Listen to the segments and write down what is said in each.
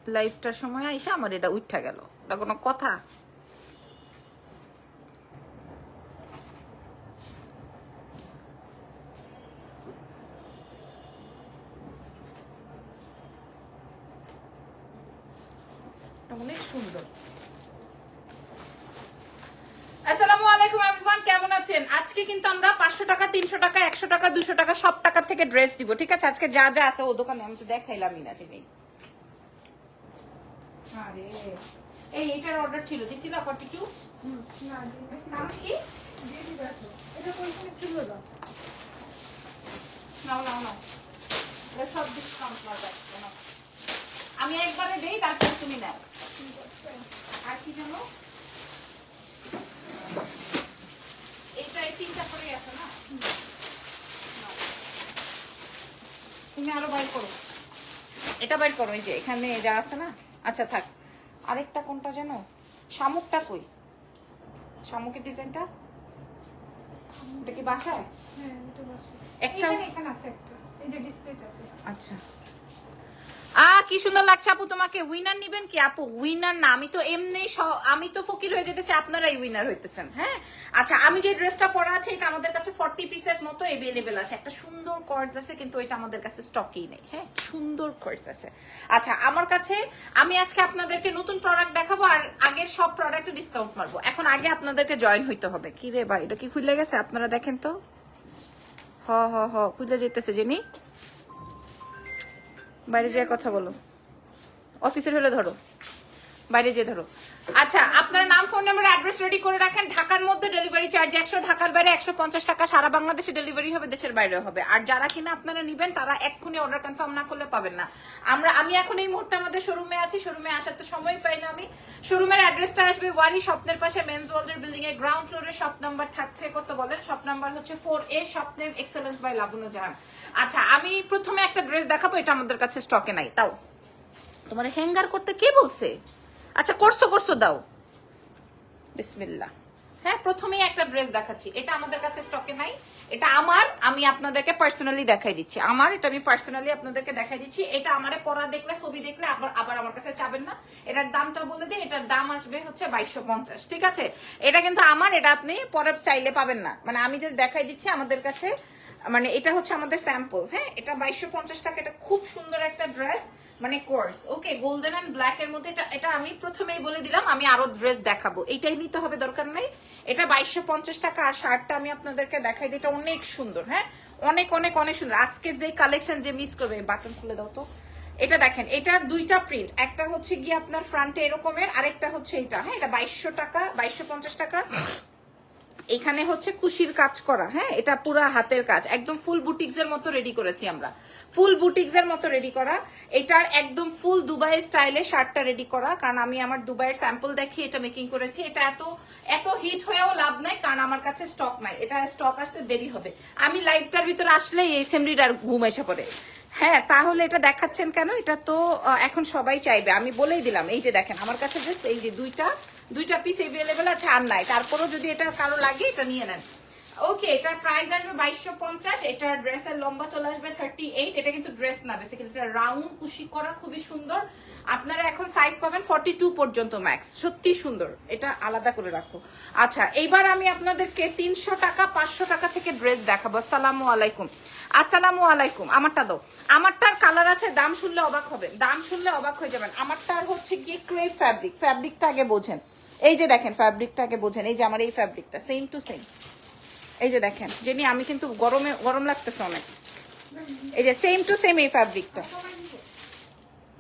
লাইভটার সময় আইসা আমার এটা উঠা গেল, এটা কোনো কথা? অনেক সুন্দর। আসসালামু আলাইকুম এভরিওয়ান, কেমন আছেন? আজকে কিন্তু আমরা 500 টাকা, 300 টাকা, 100 টাকা, 200 টাকা সব টাকা থেকে ড্রেস দিব, ঠিক আছে? আজকে যা যা আছে ও দোকানে আমি তো দেখাইলামই না টিভি। আরে এই এটার অর্ডার ছিল, দিছিলা 42? না নাম কি? দিয়ে দিবে তো। এটা কোনখানে ছিল না? নাও নাও নাও, এটা সব ডিসকাউন্ট পাওয়া যাচ্ছে না। আমি একবারে দেই, তারপর তুমি নাও। আর কি জানো, এটা এই তিনটা করে আছে না, নাও। তুমি আরো বাইর করো, এটা বাইর করো, এই যে এখানে যা আছে না। আচ্ছা থাক, আরেকটা কোনটা জানো, শামুকটা কই? শামুকের ডিজাইনটা এটা কি বাসায়? হ্যাঁ, এটা বসে। একটা এখানে আছে একটা। এই যে ডিসপ্লেতে আছে। আচ্ছা কি সুন্দর লাগছে আপু তোমাকে। উইনার নিবেন কি আপু? উইনার না, আমি তো এমনি আমি তো ফকির হয়ে যেতেছি, আপনারাই উইনার হইতেছেন। হ্যাঁ আচ্ছা, আমি যে ড্রেসটা পরা আছে এটা আমাদের কাছে 40 পিসের মতো अवेलेबल আছে। একটা সুন্দর কর্ডস আছে, কিন্তু এটা আমাদের কাছে স্টকেই নেই। হ্যাঁ সুন্দর কর্ডস আছে। আচ্ছা আমার কাছে, আমি আজকে আপনাদেরকে নতুন প্রোডাক্ট দেখাবো আর আগের সব প্রোডাক্টে ডিসকাউন্ট মারবো। এখন আগে আপনাদেরকে জয়েন হইতে হবে। কি রে ভাই, এটা কি খুলে গেছে? আপনারা দেখেন তো। হ খুলে যেতেছে জেনি, বাইরে যেয়ে কথা বলো, অফিসের হলে ধরো, বাইরে যেয়ে ধরো। আচ্ছা আপনার নাম, ফোন নাম্বার, অ্যাড্রেস রেডি করে রাখেন। ঢাকার মধ্যে ডেলিভারি চার্জ 100, ঢাকার বাইরে 150 টাকা। সারা বাংলাদেশে ডেলিভারি হবে, দেশের বাইরেও হবে। আর যারা কিনা আপনারা নিবেন তারা এক্ষুনি অর্ডার কনফার্ম না করলে পাবেন না। আমি এখন এই মুহূর্তে আমাদের শোরুমে আছি, শোরুমে আসার তো সময় পাই না আমি। শোরুমের অ্যাড্রেসটা আসবে ওয়ারি স্বপ্নের পাশে, মেন্স ওয়ার্ল্ডের বিল্ডিং এর গ্রাউন্ড ফ্লোরে। শপ নাম্বার থাকছে কত বলেন? শপ নাম্বার হচ্ছে 4A, shop name excellence by Labanya Jahan. আচ্ছা আমি প্রথমে একটা ড্রেস দেখাবো, এটা আমাদের কাছে স্টকে নাই। তাও তোমার হ্যাঙ্গার করতে কে বলছে? আচ্ছা করছো দাও, বিসমিল্লাহ। হ্যাঁ প্রথমেই একটা ড্রেস দেখাচ্ছি, এটা আমাদের কাছে স্টকে নাই। এটা আমার, আমি আপনাদেরকে পার্সোনালি দেখাই দিচ্ছি। এটা আমি পার্সোনালি আপনাদেরকে দেখাই দিচ্ছি। এটা আমারে পরা দেখলে, ছবি দেখলে আবার আমার কাছে চাবেন না। এটার দামটা বলে দিই, এটার দাম আসবে হচ্ছে 2250, ঠিক আছে? এটা কিন্তু আমার, এটা আপনি পরে চাইলে পাবেন না। মানে আমি যে দেখাই দিচ্ছি আমাদের কাছে, মানে এটা হচ্ছে আমাদের স্যাম্পল। হ্যাঁ এটা 2250 টাকা। এটা খুব সুন্দর একটা ড্রেস, মানে course. Okay golden and black এর মধ্যে। এটা আমি প্রথমেই বলে দিলাম, আমি আরো ড্রেস দেখাবো, এইটাই নিতে হবে, দরকার নাই। এটা 2250 টাকা। আর শার্টটা আমি আপনাদেরকে দেখাই দিই, এটা অনেক সুন্দর। হ্যাঁ অনেক অনেক অনেক সুন্দর। আজকের যে কালেকশন, যে মিস করবে, বাটন খুলে দাও তো। এটা দেখেন, এটার দুইটা প্রিন্ট, একটা হচ্ছে গিয়ে আপনার ফ্রন্টে এরকমের, আরেকটা হচ্ছে এটা। হ্যাঁ এটা 2200 টাকা, 2250 টাকা। এখানে হচ্ছে কুশির কাজ করা। হ্যাঁ এটা পুরা হাতের কাজ, একদম ফুল বুটিক্স এর মতো রেডি করেছি আমরা, ফুল বুটিক্স এর মতো রেডি করা। এটার একদম ফুল দুবাই স্টাইলে শার্টটা রেডি করা, কারণ আমি আমার দুবাইয়ের স্যাম্পল দেখি এটা মেকিং করেছি। এটা এত হিট হয়েও লাভ নাই, কারণ আমার কাছে স্টক নাই। এটা স্টক আসতে দেরি হবে। আমি লাইভটার ভিতরে আসলে এই সেমরির আর ঘুম এসে পড়ে। হ্যাঁ তাহলে এটা দেখাচ্ছেন কেন? এটা তো এখন সবাই চাইবে, আমি বলেই দিলাম। এই যে দেখেন আমার কাছে জাস্ট এই যে দুইটা পিস এভেলেবেল আছে, আর নাই। তারপরও যদি এটা কারো লাগে এটা নিয়ে নেন। ওকে এটার প্রাইস আসবে 2250। এটার ড্রেসের লম্বা চলে আসবে 38। এটা কিন্তু ড্রেস না, বেসিক্যালি এটা রাউন্ড কুশি করা, খুবই সুন্দর। আপনারা এখন সাইজ পাবেন 42 পর্যন্ত ম্যাক্স, সত্যি সুন্দর। এটা আলাদা করে রাখো। আচ্ছা এইবার আমি আপনাদেরকে 300 টাকা, 500 টাকা থেকে ড্রেস দেখাবো। আসসালামু আলাইকুম, আসসালামু আলাইকুম। আমারটা দাও। আমারটার কালার আছে, দাম শুনলে অবাক হবেন, দাম শুনলে অবাক হয়ে যাবেন। আমারটার হচ্ছে গিয়ে ক্রেপ ফ্যাব্রিক। ফ্যাব্রিকটা আগে বোঝেন, এই যে দেখেন ফ্যাব্রিকটা আগে বোঝেন। এই যে আমার এই ফ্যাব্রিকটা সেম টু সেম। এই যে দেখেন জেনি, আমি কিন্তু গরম লাগতেছে অনেক। এই যে সেম টু সেম এই ফ্যাব্রিকটা।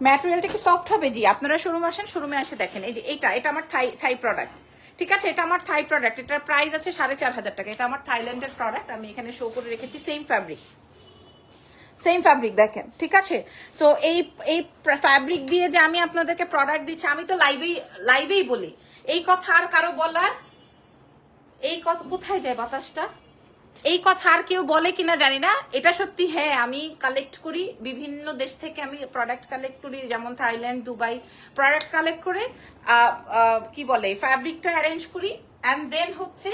ম্যাটেরিয়ালটা কি সফট হবে? জি আপনারা শোরুমে আসেন, শোরুমে এসে দেখেন। এই যে এটা আমার থাই প্রোডাক্ট, ঠিক আছে? এটা আমার থাই প্রোডাক্ট। এটার প্রাইস আছে 4500 টাকা। এটা আমার থাইল্যান্ডের প্রোডাক্ট, আমি এখানে শো করে রেখেছি। সেম ফ্যাব্রিক দেখেন, ঠিক আছে? সো এই ফ্যাব্রিক দিয়ে যে আমি আপনাদেরকে প্রোডাক্ট দিচ্ছি, আমি তো লাইভেই বলি এই কথা। আর কারো বলার এই কথা, কোথায় যায় বাতাসটা? এই কথা আর কেউ বলে কিনা জানি না, এটা সত্যি। হ্যাঁ আমি কালেক্ট করি বিভিন্ন দেশ থেকে, আমি প্রোডাক্ট কালেক্ট করি, যেমন থাইল্যান্ড, দুবাই। প্রোডাক্ট কালেক্ট করে কি বলে ফ্যাব্রিকটা অ্যারেঞ্জ করি, অ্যান্ড দেন হচ্ছে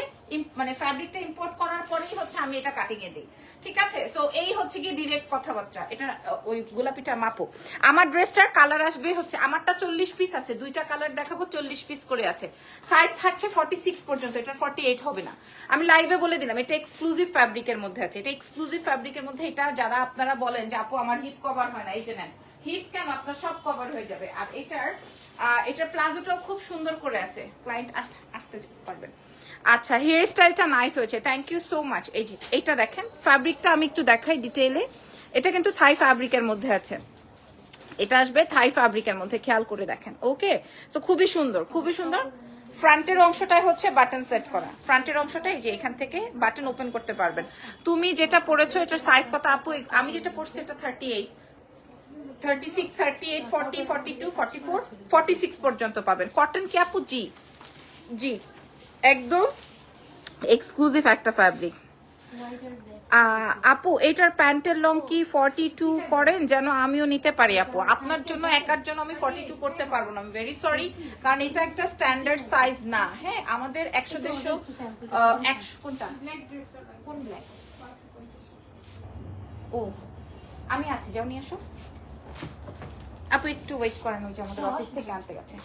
মানে ফ্যাব্রিকটা ইম্পোর্ট করার পরেই হচ্ছে আমি এটা কাটিং এ দিই, ঠিক আছে, সো এই হচ্ছে গিয়ে ডিরেক্ট কথাবার্তা। এটা ওই গোলাপিটা মাপো। আমার ড্রেসটার কালার আসবে হচ্ছে, আমারটা 40 পিস আছে, দুইটা কালার দেখাবো, 40 পিস করে আছে। সাইজ থাকছে 46 পর্যন্ত, এটা 48 হবে না। আমি লাইভে বলে দিলাম এটা এক্সক্লুসিভ ফ্যাব্রিকের মধ্যে আছে, এটা এক্সক্লুসিভ ফ্যাব্রিকের মধ্যে। এটা যারা আপনারা বলেন যে আপু আমার হিপ কভার হয় না, এই যে নেন, হিপ কেন, আপনার সব কভার হয়ে যাবে। আর এটার প্লাজোটাও খুব সুন্দর করে আছে, ক্লায়েন্ট আসতে পারবেন। আচ্ছা, হেয়ার স্টাইলটা নাইস হয়েছে, থ্যাংক ইউ সো মাচ। এই যে এইটা দেখেন, ফ্যাব্রিকটা আমি একটু দেখাই ডিটেইলে। এটা কিন্তু থাই ফ্যাব্রিকের মধ্যে আছে, এটা আসবে থাই ফ্যাব্রিকের মধ্যে, খেয়াল করে দেখেন। ওকে, সো খুবই সুন্দর, খুবই সুন্দর। ফ্রন্টের অংশটাই হচ্ছে বাটন সেট করা, ফ্রন্টের অংশটাই যে এখান থেকে বাটন ওপেন করতে পারবেন। তুমি যেটা পরেছো এটার সাইজ কত আপু? আমি যেটা পরছি এটা 38, 36, 38, 40, 42, 44, 46 পর্যন্ত পাবেন। কটন কি আপু? জি জি, একদম এক্সক্লুসিভ একটা ফ্যাব্রিক। আপু এটার প্যান্টের লং কি 42 করেন, যেন আমিও নিতে পারি? আপু আপনার জন্য, একার জন্য আমি 42 করতে পারবো না, আমি ভেরি সরি, কারণ এটা একটা স্ট্যান্ডার্ড সাইজ না। হ্যাঁ, আমাদের 100-150 100 কোনটা, ব্ল্যাক ড্রেসটা লাগবে। কোন ব্ল্যাক? ও আমি আছি, যাও নিয়ে আসো আপু, একটু ওয়েট করেন, ওই যে আমাদের অফিস থেকে আনতে গেছে।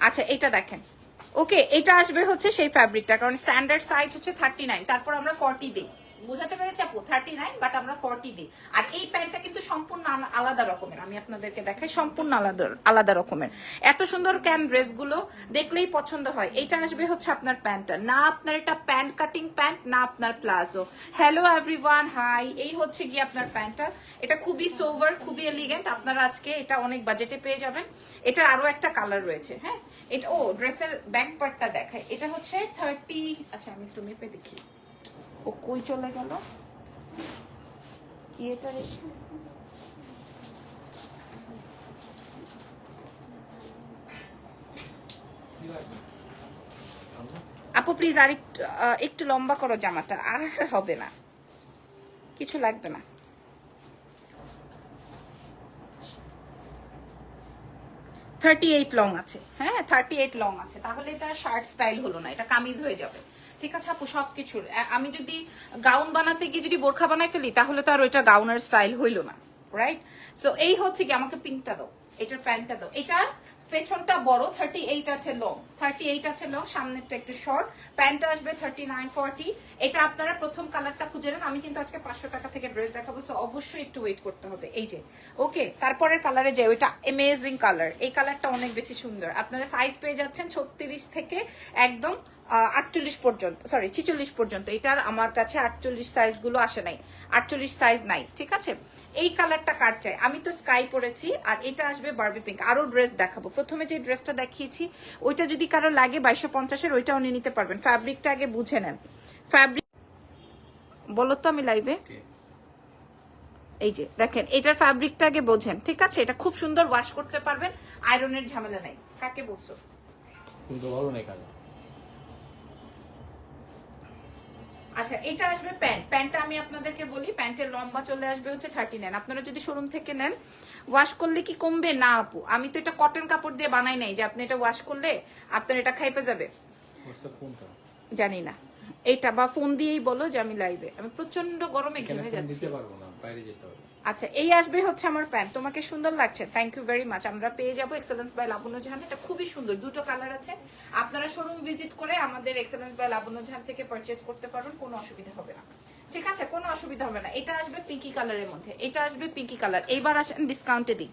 আচ্ছা এটা দেখেন, ওকে, এটা আসবে হচ্ছে সেই ফ্যাব্রিকটা, কারণ স্ট্যান্ডার্ড সাইজ হচ্ছে 39, তারপর আমরা 40 দিই, বুঝাতে পেরেছি আপু? 39 বাট আমরা 40 দিই। আর এই প্যান্টটা কিন্তু সম্পূর্ণ আলাদা রকমের, আমি আপনাদেরকে দেখাই, সম্পূর্ণ আলাদা আলাদা রকমের। এত সুন্দর ক্যান ড্রেসগুলো দেখলেই পছন্দ হয়। এটা আসবে হচ্ছে আপনার প্যান্টটা, না আপনার এটা প্যান্ট কাটিং প্যান্ট, না আপনার প্লাজো। হ্যালো এভরিওয়ান, হাই, এই হচ্ছে গিয়ে আপনার প্যান্টটা। এটা খুবই সোভার, খুবই এলিগেন্ট, আপনারা আজকে এটা অনেক বাজেটে পেয়ে যাবেন। এটার আরো একটা কালার রয়েছে। হ্যাঁ, এটা ও ড্রেসের ব্যাক পার্টটা দেখায়, এটা হচ্ছে 30, আচ্ছা আমি একটু মেপে দেখি, ও কই চলে গেল ইয়েটা রেখে। আপু প্লিজ আর একটু লম্বা করো জামাটা, আর হবে না, কিছু লাগবে না। 38 লং আছে, হ্যাঁ 38 লং আছে, তাহলে এটা শার্ট স্টাইল হলো না, এটা কামিজ হয়ে যাবে। ঠিক আছে আপু, সবকিছুর আমি যদি গাউন বানাতে গিয়ে যদি বোরখা বানাই ফেলি, তাহলে তো আর ওইটা গাউনের স্টাইল হইলো না, রাইট? সো এই হচ্ছে কি, আমাকে পিঙ্কটা দাও, এটার প্যান্টটা দাও। এটার পেছনটা বড়, 38 আছে লং, 38 আছে লং, সামনেরটা একটু শর্ট, প্যান্টটা আসবে 39, 40। এটা আপনারা প্রথম কালারটা খুঁজে নেন, আমি কিন্তু আজকে 500 টাকা থেকে ড্রেস দেখাবো, সো অবশ্যই একটু ওয়েট করতে হবে। এই যে ওকে, তারপরের কালারে যে ওইটা অ্যামেজিং কালার, এই কালারটা অনেক বেশি সুন্দর। আপনারা সাইজ পেয়ে যাচ্ছেন 36 থেকে একদম 48 পর্যন্ত, সরি 46 পর্যন্ত। এটার আমার কাছে 48 সাইজ গুলো আসে নাই, 48 সাইজ নাই। ঠিক আছে, এই কালারটা কার চাই? আমি তো স্কাই পরেছি, আর এটা আসবে বারবি পিঙ্ক। আরো ড্রেস দেখাবো, প্রথমে যে ড্রেসটা দেখিয়েছি ওইটা যদি কারো লাগে 2250-এর, ওইটাও নিয়ে নিতে পারবেন। ফ্যাব্রিকটা আগে বুঝে নেন, ফ্যাব্রিক বলো তো আমি লাইভে। এই যে দেখেন, এটার ফ্যাব্রিকটা আগে বোঝেন, ঠিক আছে? এটা খুব সুন্দর, ওয়াশ করতে পারবেন, আয়রনের ঝামেলা নাই। কাকে বলছো? কিন্তু ভালো নাই কাজ। আচ্ছা এটা আসবে প্যান্ট, প্যান্টটা আমি আপনাদেরকে বলি, প্যান্টের লম্বা চলে আসবে হচ্ছে 39। আপনারা যদি শোরুম থেকে নেন, ওয়াশ করলে কি কমবে? না আপু, আমি তো এটা কটন কাপড় দিয়ে বানাই নাই যে আপনি এটা ওয়াশ করলে আপনার এটা খাইপে যাবে, জানি না। এটা বা ফোন দিয়েই বলো যে আমি লাইভে, আমি প্রচন্ড গরমে ঘেমে যাচ্ছি। আচ্ছা এই আসবে হচ্ছে আমার প্যান্ট, তোমাকে সুন্দর লাগছে, থ্যাংক ইউ ভেরি মাচ। আমরা পেয়ে যাবো এক্সেলেন্স বাই লাবণ্য জাহান, এটা খুবই সুন্দর, দুটো কালার আছে। আপনারা শোরুম ভিজিট করে আমাদের এক্সেলেন্স বাই লাবণ্য জাহান থেকে পারচেজ করতে পারবেন, কোনো অসুবিধা হবে না। ঠিক আছে, কোনো অসুবিধা হবে না। এটা আসবে পিঙ্কি কালারের মধ্যে, এটা আসবে পিঙ্কি কালার। এইবার আসেন ডিসকাউন্টে দিই,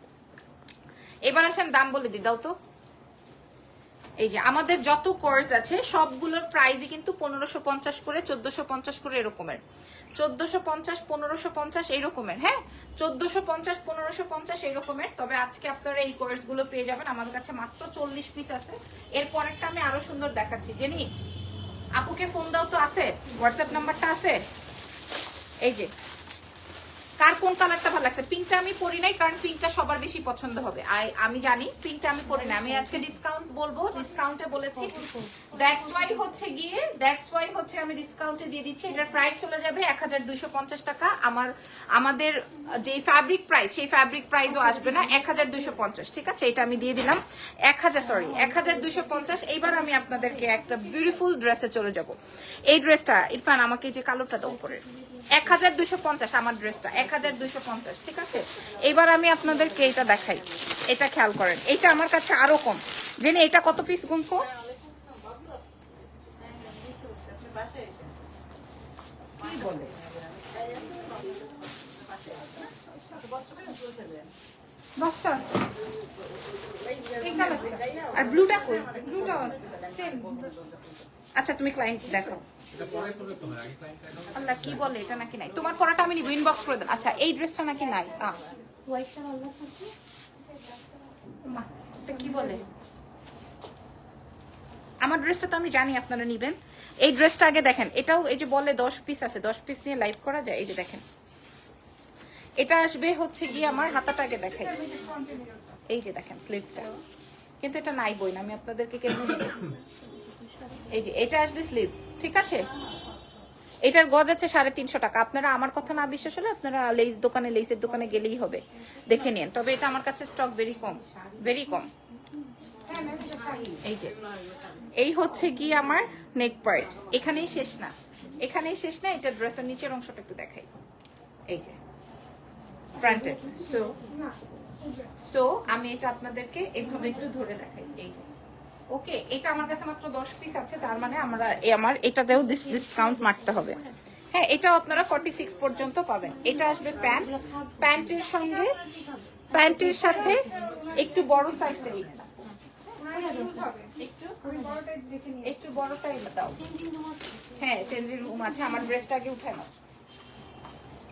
এবার আসেন দাম বলে দিই, দাও তো। এই যে আমাদের যত কোর্স আছে সবগুলোর প্রাইসই কিন্তু 1550 করে, 1450 করে এরকমের, 1450, 1550 এইরকমের। হ্যাঁ 1450, 1550 এইরকমের। তবে আজকে আপনারা এই কোর্স গুলো পেয়ে যাবেন আমাদের কাছে মাত্র 40 পিস আছে। এর পরেরটা আমি আরো সুন্দর দেখাচ্ছি। জেনি আপুকে ফোন দাও তো, আছে হোয়াটসঅ্যাপ নাম্বারটা আছে? এই যে কার কোন কালারটা ভালো লাগছে? পিঙ্কটা আমি পরি নাই, কারণ পিঙ্কটা সবার বেশি পছন্দ হবে। আমি জানি পিঙ্কটা আমি পরি না, আমি আজকে ডিসকাউন্ট বলবো, ডিসকাউন্টে বলেছি, দ্যাটস ওয়াই হচ্ছে আমি ডিসকাউন্টে দিয়ে দিচ্ছি। এটার প্রাইস চলে যাবে 1250 টাকা। আমাদের যে ফ্যাব্রিক প্রাইস, সেই ফ্যাব্রিক প্রাইসও আসবে না, 1250। ঠিক আছে, এটা আমি দিয়ে দিলাম 1250। এইবার আমি আপনাদেরকে একটা বিউটিফুল ড্রেসে চলে যাব। এই ড্রেসটা ইরফান আমাকে যে কালোটা দাও উপরে, 1250 আমার ড্রেসটা 1250। ঠিক আছে, এবার আমি আপনাদেরকে এটা দেখাই, এটা খেয়াল করেন, এটা আমার কাছে আরো কম। জেনে এটা কত পিস গুনফো? কি বলে দশটা আছে এই কালারটা আর ব্লুটা কই? ব্লুটাও আছে সেম। আচ্ছা তুমি ক্লায়েন্ট দেখো। আল্লাহ কি বলে, এটা নাকি নাই? তোমার পরাটা আমি নিব, ইনবক্স করে দেন। আচ্ছা এই ড্রেসটা নাকি নাই। হোয়াইটটা ভালো আছে। মা, এটা কি বলে? আমার ড্রেসটা তো আমি জানি আপনারা নিবেন। এই ড্রেসটা আগে দেখেন, এটাও এই যে বলে 10 পিস আছে, 10 পিস নিয়ে লাইভ করা যায়। এই যে দেখেন, এটা আসবে হচ্ছে গিয়ে আমার হাতাটা আগে দেখাই। এই যে দেখেন স্লিভসটা, কিন্তু এটা নাই বই না, আমি আপনাদেরকে কেমন দেব? এই যে এটা আসবে স্লিভস। ঠিক আছে, এটার গজ আছে 350 টাকা। আপনারা আমার কথা না বিশ্বাস হলে আপনারা লেসের দোকানে গেলেই হবে, দেখে নিন। তবে এটা আমার কাছে স্টক ভেরি কম। এই যে এই হচ্ছে কি আমার নেক পার্ট, এখানেই শেষ না, এটা ড্রেসের নিচের অংশটা একটু দেখাই। এই যে ফ্রন্টেড। সো আমি এটা আপনাদেরকে এইভাবে একটু ধরে দেখাই। এই যে ওকে, এটা আমার কাছে মাত্র 10 পিস আছে, তার মানে আমার এটাতেও ডিসকাউন্ট মারতে হবে। হ্যাঁ, এটাও আপনারা 46 পর্যন্ত পাবেন। এটা আসবে প্যান্টের সাথে একটু বড় সাইজটা নিতে, একটু বড়টাই দাও। হ্যাঁ, চেঞ্জিং রুম আছে, আমার ড্রেসটা আগে উঠায় নাও।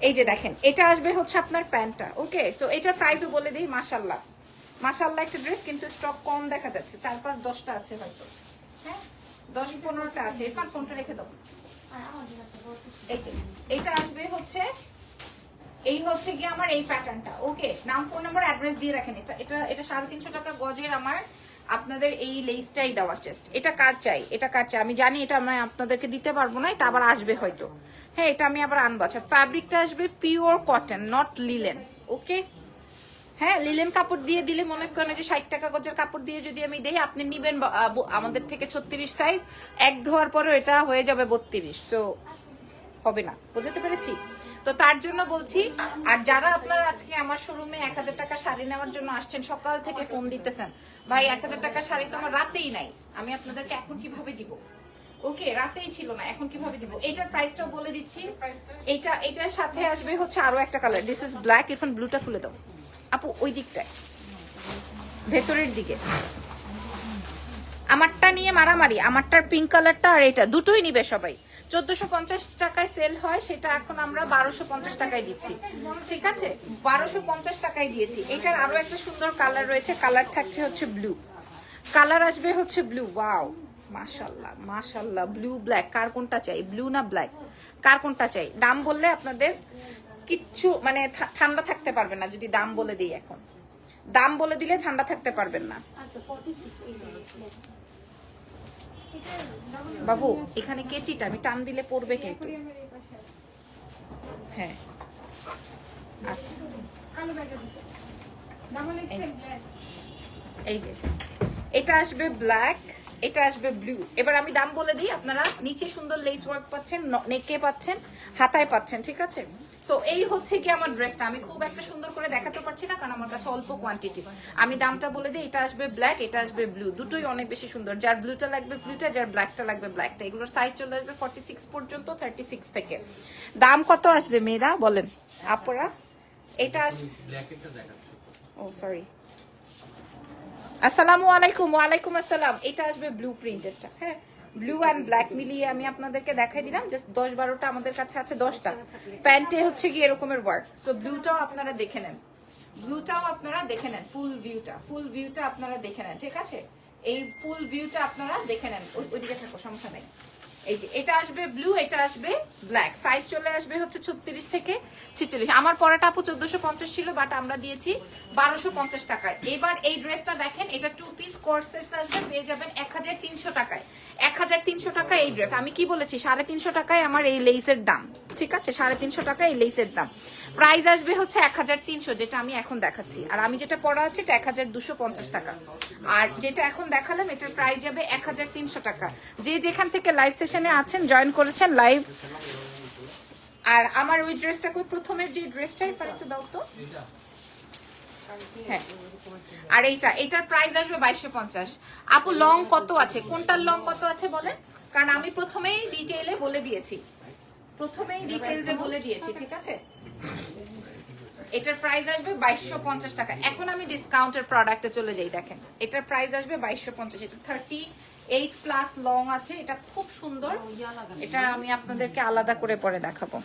এই যে দেখেন, এটা আসবে হচ্ছে আপনার প্যান্টটা। ওকে, সো এটার প্রাইসও বলে দিই। মাশাআল্লাহ একটা ড্রেস, কিন্তু স্টক কম দেখা যাচ্ছে, 4-5-10টা আছে হয়তো। হ্যাঁ, 10-15টা আছে। এরপর ফোনটা রেখে দাও। এই যে এটা আসবে হচ্ছে, এই হচ্ছে কি আমার এই প্যাটার্নটা। ওকে, নাম, ফোন নাম্বার, অ্যাড্রেস দিয়ে রাখেন। এটা 350 টাকা গজের আমার আপনাদের এই লেসটাই দেওয়া জাস্ট। এটা কার চাই? আমি জানি এটা আমি আপনাদেরকে দিতে পারবো না, এটা আবার আসবে হয়তো। হ্যাঁ, এটা আমি আবার আনবো। আচ্ছা, ফ্যাব্রিকটা আসবে পিওর কটন, নট লিলেন। ওকে, হ্যাঁ, লিলেন কাপড় দিয়ে দিলে মনে করেন যে 60 টাকা গজের কাপড় দিয়ে যদি আমি দেই, আপনি নিবেন আমাদের থেকে 36 সাইজ, এক ধোয়ার পরে এটা হয়ে যাবে 32। সো হবে না, বুঝতে পেরেছি? তো তার জন্য বলছি। আর যারা আপনারা আজকে আমার শোরুমে 1000 টাকা শাড়ি নেওয়ার জন্য আসছেন, সকাল থেকে ফোন দিতেছেন, ভাই 1000 টাকা শাড়ি তো আমার রাতেই নাই, আমি আপনাদেরকে এখন কিভাবে দিব? ওকে, রাতেই ছিল না, এখন কিভাবে দিব? এটার প্রাইসটাও বলে দিচ্ছি। এটার সাথে আসবে হচ্ছে আরো একটা কালার। This is black. এখন ব্লুটা খুলে দাও আপু, ওই দিকটায় ভেতরের দিকে। আমারটা নিয়ে মারামারি, আমারটার পিঙ্ক কালারটা আর এটা দুটোই নিবে সবাই। 1450 টাকায় সেল হয়, সেটা এখন আমরা 1250 টাকায় দিচ্ছি। ঠিক আছে, 1250 টাকায় দিয়েছি। এটার আরো একটা সুন্দর কালার রয়েছে, কালার থাকছে হচ্ছে ব্লু, কালার আসবে হচ্ছে ব্লু। ওয়াও, মাশাআল্লাহ, ব্লু ব্ল্যাক, কার কোনটা চাই? ব্লু না ব্ল্যাক, কার কোনটা চাই? দাম বললে আপনাদের কিচ্ছু মানে ঠান্ডা থাকতে পারবেন না। যদি দাম বলে দিই, এখন দাম বলে দিলে ঠান্ডা থাকতে পারবেন না। বাবু, এখানে কেচিটা আমি টান দিলে পড়বে কিন্তু। হ্যাঁ, আচ্ছা, এই যে এটা আসবে ব্ল্যাক, এটা আসবে ব্লু। এবার আমি দাম বলে দিই, আপনারা নিচে সুন্দর লেস ওয়ার্ক পাচ্ছেন, নেকে পাচ্ছেন, হাতায় পাচ্ছেন। ঠিক আছে, সো এই হচ্ছে কি আমার ড্রেসটা। আমি খুব একটা সুন্দর করে দেখাতে পারছি না, কারণ আমার কাছে অল্প কোয়ান্টিটি। আমি দামটা বলে দিই, এটা আসবে ব্ল্যাক, এটা আসবে ব্লু, দুটোই অনেক বেশি সুন্দর। যার ব্লুটা লাগবে ব্লুটা, যার ব্ল্যাকটা লাগবে ব্ল্যাকটা। এগুলোর সাইজ চলে আসবে 46 পর্যন্ত, 36 থেকে। দাম কত আসবে মেয়েরা বলেন, আপুরা? এটা আসবে, ও সরি, আসসালামু আলাইকুম। ওয়ালাইকুম আসসালাম। এটা আসবে ব্লু প্রিন্টেডটা। হ্যাঁ, ব্লু অ্যান্ড ব্ল্যাক মিলিয়ে আমি আপনাদেরকে দেখাই দিলাম। জাস্ট 10-12টা আমাদের কাছে আছে, 10টা প্যান্টে হচ্ছে কি এরকমের ওয়ার্ক। সো ব্লুটাও আপনারা দেখে নেন, ফুল ভিউটা আপনারা দেখে নেন। ঠিক আছে, এই ফুল ভিউটা আপনারা দেখে নেন। ওইদিকে থাকো, সমস্যা নাই। এই যে এটা আসবে ব্লু, এটা আসবে ব্ল্যাক। সাইজ চলে আসবে হচ্ছে 36 থেকে 46। আমার পরাটা আপু 1450 ছিল, বাট আমরা দিয়েছি 1250 টাকায়। এবার এই ড্রেসটা দেখেন, এটা 2 পিস কোর্সেট আসবে, পেয়ে যাবেন 1300 টাকায়। 1300 টাকা এই ড্রেস। আমি কি বলেছি, 350 টাকায় আমার এই লেসের দাম, ঠিক আছে? 350 টাকা এই লেসের দাম। প্রাইস আসবে হচ্ছে 1300, যেটা আমি এখন দেখাচ্ছি। আর আমি যেটা পরা আছে এটা 1250 টাকা। আর যেটা এখন দেখালাম এটার প্রাইস যাবে 1300 টাকা। যে যেখান থেকে লাইভ সেশনে আছেন, জয়েন করেছেন লাইভ। আর আমার ওই ড্রেসটা কই, প্রথমের যে ড্রেসটা এবার একটু দাও তো। হ্যাঁ, আর এইটার প্রাইস আসবে 2250। আপু লং কত আছে, কোনটার লং কত আছে বলেন, কারণ আমি প্রথমেই ডিটেইলে বলে দিয়েছি, ঠিক আছে? এটার প্রাইস আসবে 2250 টাকা। এখন আমি ডিসকাউন্টের প্রোডাক্টে চলে যাই। দেখেন এটার প্রাইস আসবে 2250। এটা 38 প্লাস লং আছে, এটা খুব সুন্দর। এটা আমি আপনাদেরকে আলাদা করে পরে দেখাবো।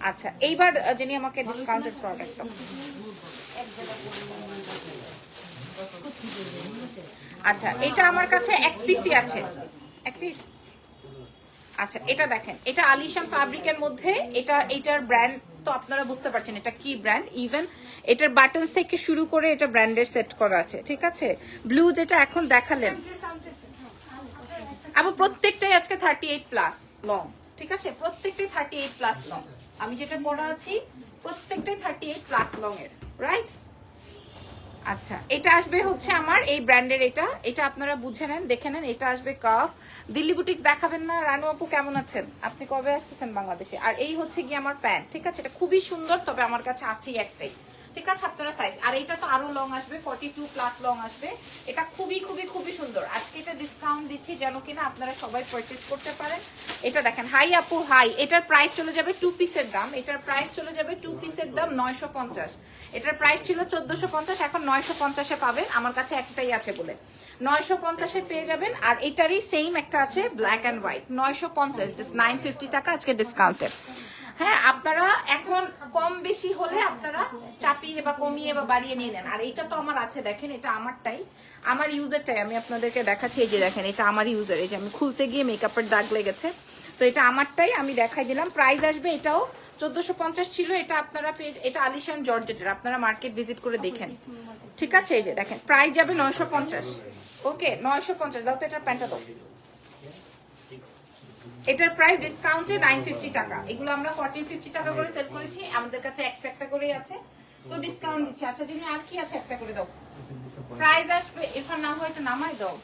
আচ্ছা, এইবার যিনি আমাকে ডিসকাউন্টের প্রোডাক্ট, আচ্ছা এটা আমার কাছে এক পিসই আছে, এক পিস। আচ্ছা এটা দেখেন, এটা আলিশান ফ্যাব্রিকের মধ্যে, এটার ব্র্যান্ড তো আপনারা বুঝতে পারছেন এটা কি ব্র্যান্ড। ইভেন এটার বাটনস থেকে শুরু করে এটা ব্র্যান্ডের সেট করা আছে, ঠিক আছে? ব্লু যেটা এখন দেখালেন, আবার প্রত্যেকটাই আজকে 38 প্লাস লং, ঠিক আছে? প্রত্যেকটাই 38 প্লাস লং। আমি যেটা পরা আছি প্রত্যেকটাই 38 প্লাস লং এর, রাইট? আচ্ছা এটা আসবে হচ্ছে আমার এই ব্র্যান্ডের, এটা আপনারা বুঝে নেন, দেখে নেন। এটা আসবে কাফ। দিল্লি বুটিক্স দেখাবেন না? রানু আপু কেমন আছেন, আপনি কবে আসতেছেন বাংলাদেশে? আর এই হচ্ছে কি আমার প্যান্ট, ঠিক আছে? এটা খুবই সুন্দর, তবে আমার কাছে আছেই একটাই, ঠিক আছে? আপনারা সাইজ, আর এটা তো আরো লং আসবে, 42 প্লাস লং আসবে। এটা খুবই খুবই খুবই সুন্দর। আজকে এটা ডিসকাউন্ট দিচ্ছি যেন কিনা আপনারা সবাই পারচেজ করতে পারেন। এটা দেখেন, হাই আপু হাই, এটার প্রাইস চলে যাবে 2 পিসের দাম, এটার প্রাইস চলে যাবে 2 পিসের দাম 950। এটার প্রাইস ছিল 1450, এখন 950-এ পাবেন, আমার কাছে একটাই আছে বলে 950-এ পেয়ে যাবেন। আর এটারই সেম একটা আছে ব্ল্যাক এন্ড হোয়াইট, 950, জাস্ট 950 টাকা আজকে ডিসকাউন্টে। হ্যাঁ, আপনারা এখন কম বেশি হলে আপনারা চাপিয়ে বা কমিয়ে বা বাড়িয়ে নিয়ে নেন। আর এইটা তো আমার আছে, দেখেন এটা আমারটাই, আমার ইউজারটাই আমি আপনাদেরকে দেখাচ্ছি। এই যে দেখেন এটা আমার ইউজার, এই যে আমি খুলতে গিয়ে মেকআপের দাগ লেগেছে, তো এটা আমারটাই, আমি দেখাই দিলাম। প্রাইস আসবে এটাও 1450 ছিল, এটা আপনারা পেয়ে, এটা আলিশান জর্জেটের, আপনারা মার্কেট ভিজিট করে দেখেন, ঠিক আছে? এই যে দেখেন প্রাইস যাবে 950। ওকে 950 দাও তো, এটার প্যান্টটা দাও। এটার প্রাইস ডিসকাউন্টে 950 টাকা। এগুলো আমরা 1450 টাকা করে সেল করেছি, আমাদের কাছে একটা একটা করেই আছে, তো ডিসকাউন্ট দিচ্ছি। আচ্ছা দিদি আর কি আছে, একটা করে দাও। প্রাইস আসবে, এরপর না হয় এটা নামাই দাও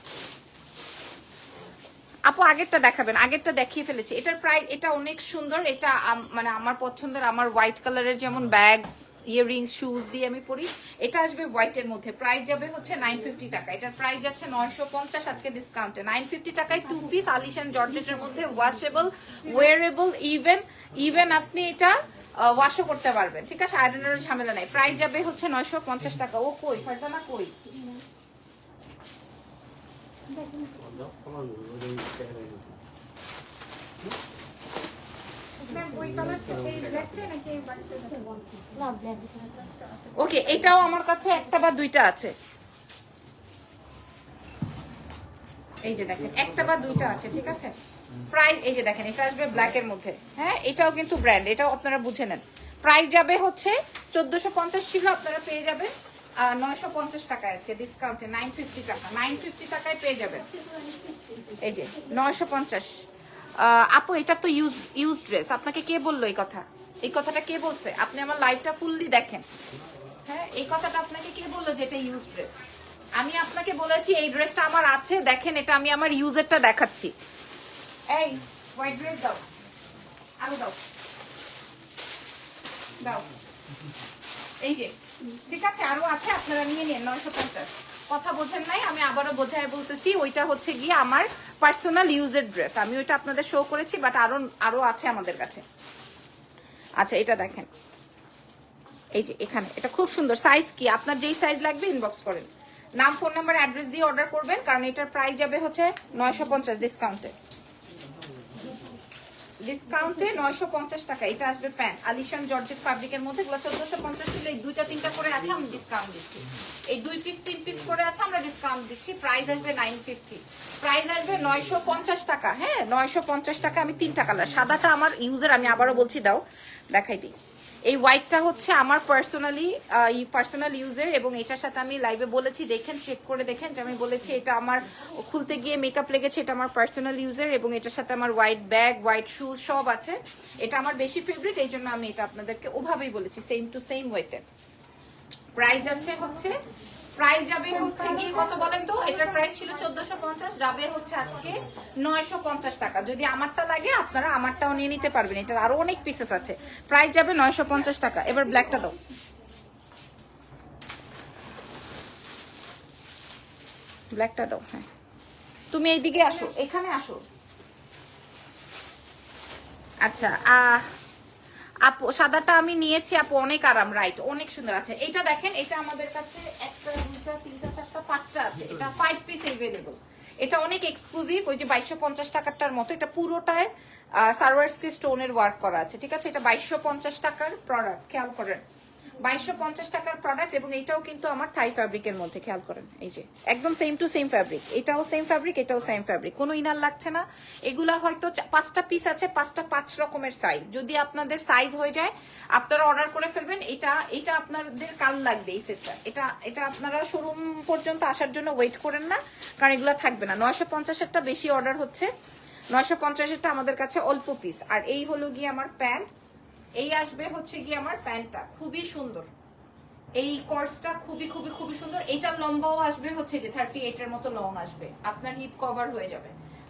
আপু। আগেরটা দেখাবেন, আগেরটা দেখিয়ে ফেলেছি। এটার প্রাইস, এটা অনেক সুন্দর, এটা মানে আমার পছন্দের, আমার হোয়াইট কালারের যেমন ব্যাগস, ইয়াররিংস, শুজ দিয়ে আমি পরি। এটা আসবে হোয়াইটের মধ্যে, প্রাইস যাবে হচ্ছে 950 টাকা। এটার প্রাইস যাচ্ছে 950 আজকে ডিসকাউন্টে। 950 টাকায় 2 পিস আলিশান জর্জেটের মধ্যে, ওয়াশেবল, ওয়ারেবল, ইভেন আপনি এটা ওয়াশও করতে পারবেন, ঠিক আছে? আয়রনের ঝামেলা নাই। প্রাইস যাবে হচ্ছে 950 টাকা। ও কই ফারজানা কই? ওকে, এটাও আমার কাছে একটা বা দুইটা আছে, এই যে দেখেন একটা বা দুইটা আছে, ঠিক আছে? প্রাইস এই যে দেখেন, এটা আসবে ব্ল্যাক এর মধ্যে। হ্যাঁ, এটাও কিন্তু ব্র্যান্ড, এটাও আপনারা বুঝে নেন। প্রাইস যাবে হচ্ছে 1450 ছিল, আপনারা পেয়ে যাবেন 950 টাকায় আজকে ডিসকাউন্টে, 950 টাকা। 950 টাকায় পেয়ে যাবেন, এই যে 950। আপু এটা তো ইউজ ড্রেস, আপনাকে কে বললো এই কথা? এই কথাটা কে বলছে? আপনি আমার লাইভটা ফুললি দেখেন। হ্যাঁ, এই কথাটা আপনাকে কে বললো যে এটা ইউজ ড্রেস? আমি আপনাকে বলেছি এই ড্রেসটা আমার আছে, দেখেন এটা আমি আমার ইউজারটা দেখাচ্ছি। এই হোয়াইট ড্রেস দাও, আরো দাও, দাও, এই যে, ঠিক আছে? আরো আছে, আপনারা নিয়ে নিন। 950 কথা বোঝেন নাই, আমি আবারও বোঝায় বলতেছি, ওইটা হচ্ছে গিয়ে আমার পার্সোনাল ইউজের ড্রেস, আমি ওইটা আপনাদের শো করেছি, বাট আরো আছে আমাদের কাছে। আচ্ছা এটা দেখেন, এই যে এখানে, এটা খুব সুন্দর। সাইজ কি আপনার যেই সাইজ লাগবে ইনবক্স করেন, নাম, ফোন নাম্বার, অ্যাড্রেস দিয়ে অর্ডার করবেন, কারণ এটার প্রাইস যাবে হচ্ছে 950 ডিসকাউন্টে। 950 টাকা। এটা আসবে প্যান্ট, আলিশান জর্জেট ফ্যাব্রিকের মধ্যে, এগুলো 1450 ছিল, এই দুইটা তিনটা করে আছে, আমি ডিসকাউন্ট দিচ্ছি। এই 2 পিস 3 পিস করে আছে আমরা ডিসকাউন্ট দিচ্ছি, প্রাইস আসবে 950, প্রাইস আসবে 950 টাকা। হ্যাঁ 950 টাকা। আমি 3টা কালার, সাদাটা আমার ইউজার, আমি আবারও বলছি দাও দেখাই দিই। এই হোয়াইটটা হচ্ছে আমার পার্সোনাল ইউজের, এবং এটার সাথে আমি লাইভে বলেছি, দেখেন চেক করে দেখেন যে আমি বলেছি এটা আমার খুলতে গিয়ে মেকআপ লেগেছে, এটা আমার পার্সোনাল ইউজের, এবং এটার সাথে আমার হোয়াইট ব্যাগ, হোয়াইট শুজ সব আছে। এটা আমার বেশি ফেভারিট, এই জন্য আমি এটা আপনাদেরকে ওভাবেই বলেছি, সেম টু সেম ওয়েতে। প্রাইস যাবে হচ্ছে গিয়ে কত বলেন তো? এটার প্রাইস ছিল 1450, যাবে হচ্ছে আজকে 950 টাকা। যদি আমারটা লাগে আপনারা আমারটাও নিয়ে নিতে পারবেন, এটার আরো অনেক পিসেস আছে। প্রাইস যাবে 950 টাকা। এবার ব্ল্যাকটা দাও, ব্ল্যাকটা দাও। হ্যাঁ তুমি এইদিকে আসো, এখানে আসো। আচ্ছা আপু সাদাটা আমি নিয়েছি আপু, অনেক আরাম, রাইট, অনেক সুন্দর আছে। এটা দেখেন, এটা আমাদের কাছে 1 2 3 4 5টা আছে, এটা 5 পিস अवेलेबल। এটা অনেক এক্সক্লুসিভ, ওই যে 2250 টাকাটার মতো। এটা পুরোটায় সারওয়ার্সকি স্টোনের ওয়ার্ক করা আছে, ঠিক আছে? এটা 2250 টাকার প্রোডাক্ট, খেয়াল করেন 2250 টাকার প্রোডাক্ট। এবং এটাও কিন্তু আমার থাই ফ্যাব্রিকের মধ্যে, খেয়াল করেন এই যে একদম সেম টু সেম ফ্যাব্রিক, এটাও সেম ফ্যাব্রিক, এটাও সেম ফ্যাব্রিক, কোনো ইনার লাগছে না। এগুলা হয়তো 5টা পিস আছে, 5টা 5 রকমের সাইজ। যদি আপনাদের সাইজ হয়ে যায় আপনারা অর্ডার করে ফেলবেন। এটা আপনাদের কাল লাগবে এই সেটটা। এটা আপনারা শোরুম পর্যন্ত আসার জন্য ওয়েট করেন না, কারণ এগুলা থাকবে না। 950-এরটা বেশি অর্ডার হচ্ছে, 950-এরটা আমাদের কাছে অল্প পিস। আর এই হলো গিয়ে আমার প্যান্ট, এই আসবে হচ্ছে গিয়ে আমার প্যান্টটা, খুবই সুন্দর। এই কোর্সটা খুবই খুবই খুবই সুন্দর। এটার লম্বাও আসবে হচ্ছে যে 38 এর মতো লং আসবে, আপনার হিপ কভার হয়ে যাবে,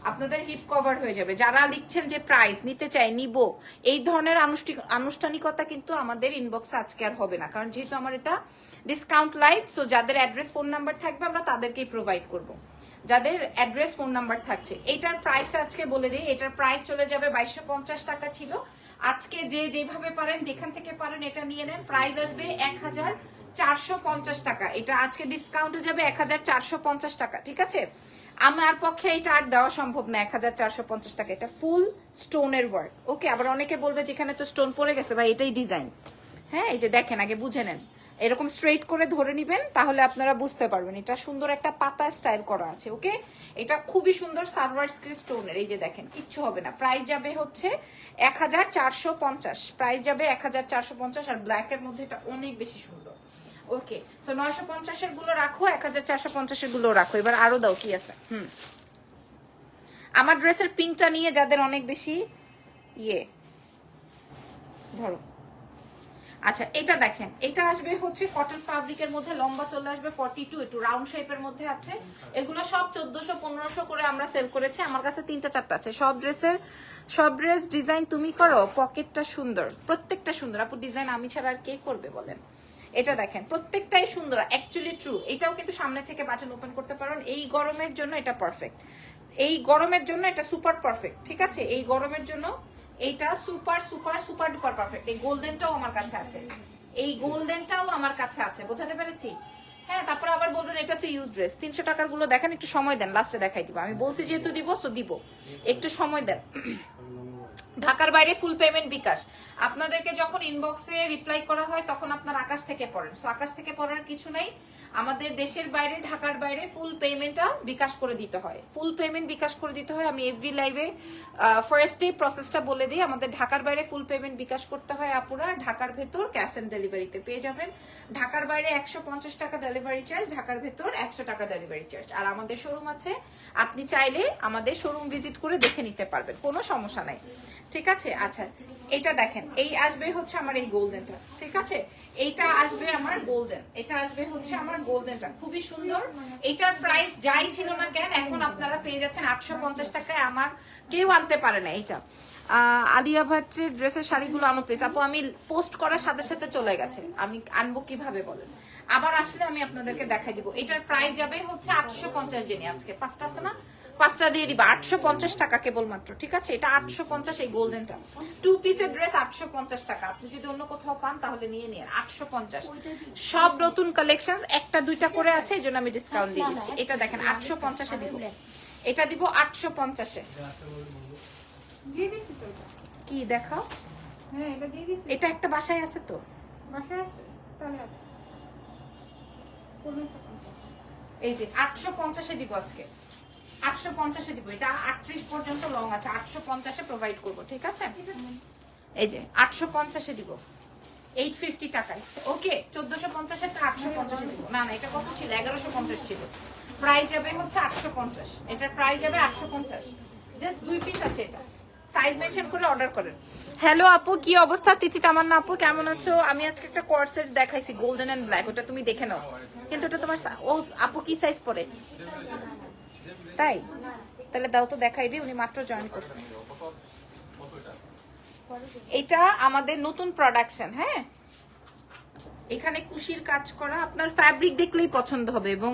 আপনাদের হিপ কভার হয়ে যাবে। যারা লিখছেন যে প্রাইস নিতে চাই নিব, এই ধরনের আনুষ্ঠানিকতা কিন্তু আমাদের ইনবক্সে আজকে আর হবে না, কারণ যেহেতু আমার এটা ডিসকাউন্ট লাইভ। সো যাদের অ্যাড্রেস ফোন নাম্বার থাকবে আমরা তাদেরকেই প্রোভাইড করব, যাদের অ্যাড্রেস ফোন নাম্বার থাকছে। এটার প্রাইসটা আজকে বলে দিই, এটার প্রাইস চলে যাবে 2250 টাকা ছিল। আজকে যেভাবে পারেন যেখান থেকে পারেন এটা নিয়ে নেন। প্রাইস আসবে 1450 টাকা। এটা আজকে ডিসকাউন্টে যাবে 1450 টাকা, ঠিক আছে? আমার পক্ষে এটা আর দেওয়া সম্ভব না 1450 টাকা। এটা ফুল স্টোনের ওয়ার্ক, ওকে? আবার অনেকে বলবে যেখানে তো স্টোন পড়ে গেছে ভাই, এটাই ডিজাইন। হ্যাঁ এই যে দেখেন, আগে বুঝে নেন, এরকম স্ট্রেট করে ধরে নিবেন, তাহলে আপনারা বুঝতে পারবেন এটা সুন্দর একটা পাতা স্টাইল করা আছে, ওকে? এটা খুবই সুন্দর সারওয়ার্সকি স্টোনের, এই যে দেখেন কিচ্ছু হবে না। প্রাইস যাবে হচ্ছে 1450, প্রাইস যাবে 1450। আর ব্ল্যাকের মধ্যে এটা অনেক বেশি সুন্দর, ওকে? সো 950-এর গুলো রাখো, 1450-এর গুলো রাখো। এবার আরো দাও, কি আছে? আমার ড্রেসের পিঙ্কটা নিয়ে যাদের অনেক বেশি ধরো। আচ্ছা এটা দেখেন, এটা আসবে হচ্ছে কটন ফ্যাব্রিকের মধ্যে, লম্বা চলে আসবে 42, একটু রাউন্ড শেপের মধ্যে আছে। এগুলো সব 1400 1500 করে আমরা সেল করেছি। আমার কাছে 3টা 4টা আছে। সব ড্রেস ডিজাইন তুমি করো, পকেটটা সুন্দর, প্রত্যেকটা সুন্দর আপু। ডিজাইন আমি ছাড়া আর কে করবে বলেন? এটা দেখেন প্রত্যেকটাই সুন্দর, অ্যাকচুয়ালি ট্রু। এটাও কিন্তু সামনে থেকে বাটন ওপেন করতে পারেন। এই গরমের জন্য এটা পারফেক্ট, এই গরমের জন্য এটা সুপার পারফেক্ট, ঠিক আছে? এই গরমের জন্য এইটা super super super duper perfect. এই গোল্ডেনটাও আমার কাছে আছে, এই গোল্ডেনটাও আমার কাছে আছে, বোঝাতে পেরেছি? হ্যাঁ তারপর আবার বলবেন এটা তো ইউজ ড্রেস। 300 টাকার গুলো দেখেন, একটু সময় দেন, লাস্টে দেখাই দিব। আমি বলছি যেহেতু দিব সো দিব, একটু সময় দেন। ঢাকার বাইরে ফুল পেমেন্ট বিকাশ। আপনাদেরকে যখন ইনবক্সে রিপ্লাই করা হয় তখন আপনার আকাশ থেকে পড়েন, সো আকাশ থেকে পড়ার কিছু নাই। আমাদের দেশের বাইরে, ঢাকার বাইরে ফুল পেমেন্টটা বিকাশ করে দিতে হয়, ফুল পেমেন্ট বিকাশ করে দিতে হয়। আমি এভরি লাইভে ফার্স্টে প্রসেসটা বলে দিই। আমাদের ঢাকার বাইরে ফুল পেমেন্ট বিকাশ করতে হয় আপুরা, ঢাকার ভেতর ক্যাশ অন ডেলিভারিতে পেয়ে যাবেন। ঢাকার বাইরে 150 টাকা ডেলিভারি চার্জ, ঢাকার ভেতর 100 টাকা ডেলিভারি চার্জ। আর আমাদের শোরুম আছে, আপনি চাইলে আমাদের শোরুম ভিজিট করে দেখে নিতে পারবেন, কোনো সমস্যা নাই, ঠিক আছে? আচ্ছা এটা দেখেন, এই আসবে হচ্ছে আমার এই গোল্ডেনটা, ঠিক আছে? এইটা আসবে আমার গোল্ডেন, এটা আসবে হচ্ছে আমার গোল্ডেনটা, খুবই সুন্দর। এটার প্রাইস যাই ছিল না কেন এখন আপনারা পেয়ে যাচ্ছেন 850 টাকায়। আমার কেউ আনতে পারে না এইটা। আলিয়া ভাটের ড্রেসের শাড়িগুলো আনো প্লিজ আপু। আমি পোস্ট করার সাথে সাথে চলে গেছে, আমি আনবো কিভাবে বলেন? আবার আসলে আমি আপনাদেরকে দেখাই দিব। এটার প্রাইস যাবে হচ্ছে 850 জেনে, আজকে 5টা আছে না, 5টা দিয়ে দিবা 850 টাকা কেবলমাত্র, ঠিক আছে? এটা 850, এই গোল্ডেনটা 2 পিসের ড্রেস 850 টাকা। আপনি যদি অন্য কোথাও পান তাহলে নিয়ে নিন, 850। সব নতুন কালেকশন, একটা দুইটা করে আছে, এই জন্য আমি ডিসকাউন্ট দিয়ে দিচ্ছি। এটা দেখেন 850-এ দিব, এটা দিব 850-এ। দিয়ে দিছি তো এটা। কি দেখাও? হ্যাঁ এটা দিয়ে দিছি। এটা একটা বাসায় আছে তো, বাসায় আছে, তাহলে আছে 1550। এই যে 850-এ দিব আজকে, 850-এ দিব। এটা 38 পর্যন্ত লং আছে, 850-এ প্রোভাইড করব, ঠিক আছে? এই যে 850-এ দিব 850 টাকায়। ওকে, 1450-এরটা 850-এ দিব। না না, এটা কত ছিল? 1150 ছিল। প্রাইস যাবে হচ্ছে 850। এটার প্রাইস যাবে 850। জাস্ট 2 পিস আছে এটা। সাইজ মেনশন করে অর্ডার করেন। হ্যালো আপু, কি অবস্থা? তিথি তামান্না আপু কেমন আছো? আমি আজকে একটা কোর্সেট দেখাইছি গোল্ডেন এন্ড ব্ল্যাক, ওটা তুমি দেখে নাও। কিন্তু ওটা তোমার ও আপু কি সাইজ পরে? তাই তাহলে দাও তো, দেখাই দিই। উনি মাত্র জয়েন করছে। এটা আমাদের নতুন প্রোডাকশন। হ্যাঁ, এখানে কুশির কাজ করা, আপনার ফ্যাব্রিক দেখলেই পছন্দ হবে। এবং